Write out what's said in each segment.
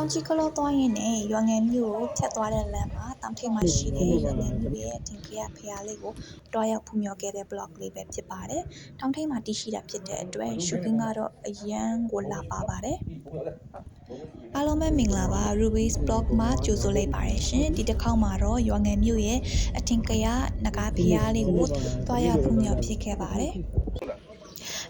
တောင်ကြီးကလောသွားရင်းနဲ့ရွာငယ်မြို့ကိုဖြတ်သွားတဲ့လမ်းမှာတောင်ထိပ်မှာရှိတဲ့ရွာငယ်မြို့ရဲ့ထင်ကရဖျားလေးကိုတွားရောက်ဖူးမြော်ခဲ့တဲ့ blog လေးပဲဖြစ်ပါတယ်။တောင်ထိပ်မှာတည်ရှိတာဖြစ်တဲ့အတွက်ရှုခင်းကတော့အရန်ကိုလာပါပါတယ်။အားလုံးပဲမင်္ဂလာပါ Ruby's blog မှာကြိုဆိုလိုက်ပါရရှင်။ဒီတစ်ခေါက်မှာတော့ရွာငယ်မြို့ရဲ့အထင်ကရနဂါဖျားလေးကိုတွားရောက်ဖူးမြော်ဖြစ်ခဲ့ပါတယ်။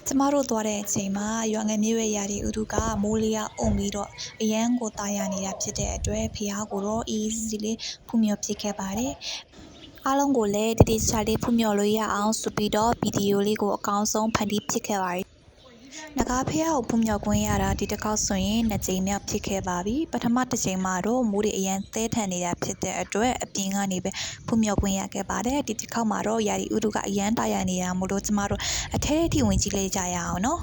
ကျမတို့သွားတဲ့အချိန်မှာရွာငယ်မြို့ရဲ့ယာဒီဥတုကမိုးလေးအုံပြီးတော့အရန်ကိုတာယာနေတာဖြစ်တဲ့အတွက်ဖျားကိုတော့အေးစီလေးဖူးမြော်ဖြစ်ခဲ့ပါတယ်။အားလုံးကိုလည်းတတိချာလေးဖူးမြော်လို့ရအောင်ဆိုပြီးတော့ဗီဒီယိုလေးကိုအကောင်းဆုံးဖန်တီးဖြစ်ခဲ့ပါတယ်။နဂါဖျားကိုဖူးမြော်ခွင့်ရတာဒီတစ်ခေါက်ဆိုရင်2ကြိမ်မြောက်ဖြစ်ခဲ့ပါပြီ။ပထမတစ်ကြိမ်မှာတော့မိုးတွေအရန်သဲထန်နေတာဖြစ်တဲ့အတွက်အပြင်ကနေပဲဖူးမြော်ခွင့်ရခဲ့ပါတယ်။ဒီတစ်ခေါက်မှာတော့ယာဒီဥတုကအရန်တာယာနေတာမို့လို့ကျမတို့အထဲထိဝင်ကြည့်လိုက်ကြရအောင်နော်။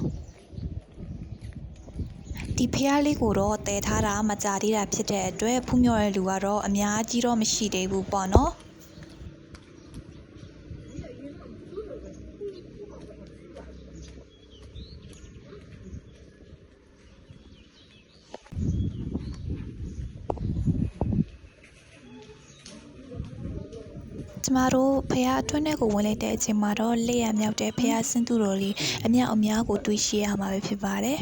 ဒီဖျားလေးကိုတော့တဲထားတာမကြသေးတာဖြစ်တဲ့အတွက်ဖူးမြော်တဲ့လူကတော့အများကြီးတော့မရှိသေးဘူးပေါ့နော်ကျမတို့ဖះအတွင်းထဲကိုဝင်လိုက်တဲ့အချိန်မှာတော့လက်ရမြောက်တဲ့ဖះဆင်းသူတော်လေးအမြောက်အများကိုတွေ့ရှိရမှာပဲဖြစ်ပါတယ်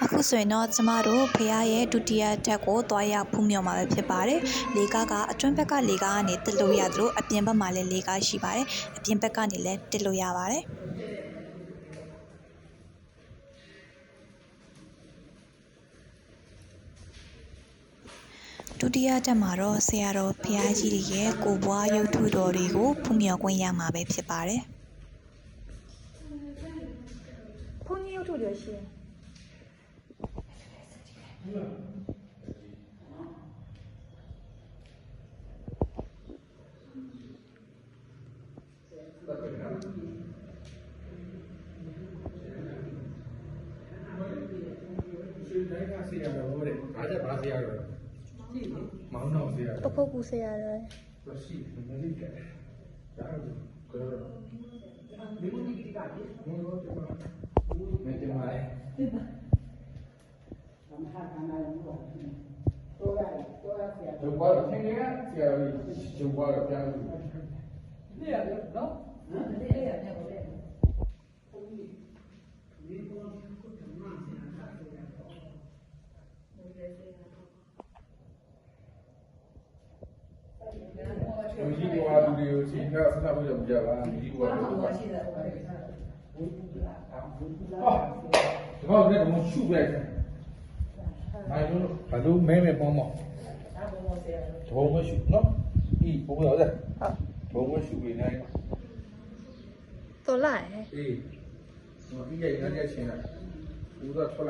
အခုဆိုရင်တော့ကျမတို့ဖះရဲ့ဒုတိယတက်ကိုသွားရောက်ဖူးမြော်မှာပဲဖြစ်ပါတယ်။လေကားကအတွင်းဘက်ကလေကားကနေတက်လို့ရသလိုအပြင်ဘက်မှာလည်းလေကားရှိပါတယ်။အပြင်ဘက်ကနေလည်းတက်လို့ရပါတယ်။ဒုတိယတက်မှာတော့ဆရာတော်ဖះကြီးတွေရဲ့ကိုပွားရုပ်ထုတော်တွေကိုဖူးမြော်ခွင့်ရမှာပဲဖြစ်ပါတယ်။ဘုန်းကြီးရုပ်ထုတွေရှင်ပခုတ်ကူဆရာတော်就挂了，天天这样就挂了，这样子。对呀，喏。有些的话，就是现在市场不怎么样吧？有些话都是。哦，这个那种修不来着。还都妹妹帮忙。头我修喏，咦，不要的。头我修回来。တော်လိုက် 咦，我一个人家钱了，五个出来。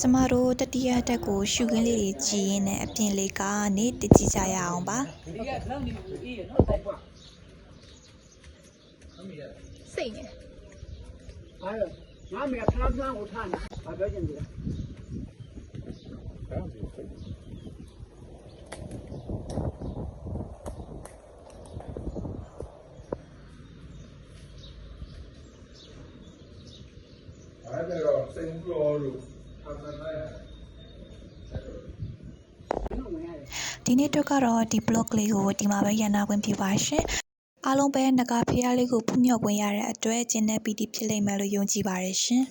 ကျမတို့တတိယတက်ကိုရှုခင်းလေးတွေကြည်ရင်းနဲ့အပြင်လေးကနေတကြည့်ကြရအောင်ပါစိတ်နေ哎呦，俺们看不上我看的，发表进去。哎，那个生猪肉，他们那样。ဒီနေ့တော့ကတော့ဒီ blog လေးကိုဒီမှာပဲရန်နာခွင့်ပြုပါရှင်အားလုံးပဲနဂါဖျားလေးကိုဖူးမြော်ခွင့်ရတဲ့အတွက်ကျင်းတဲ့ပီတိဖြစ်လိမ့်မယ်လို့ယုံကြည်ပါတယ်ရှင်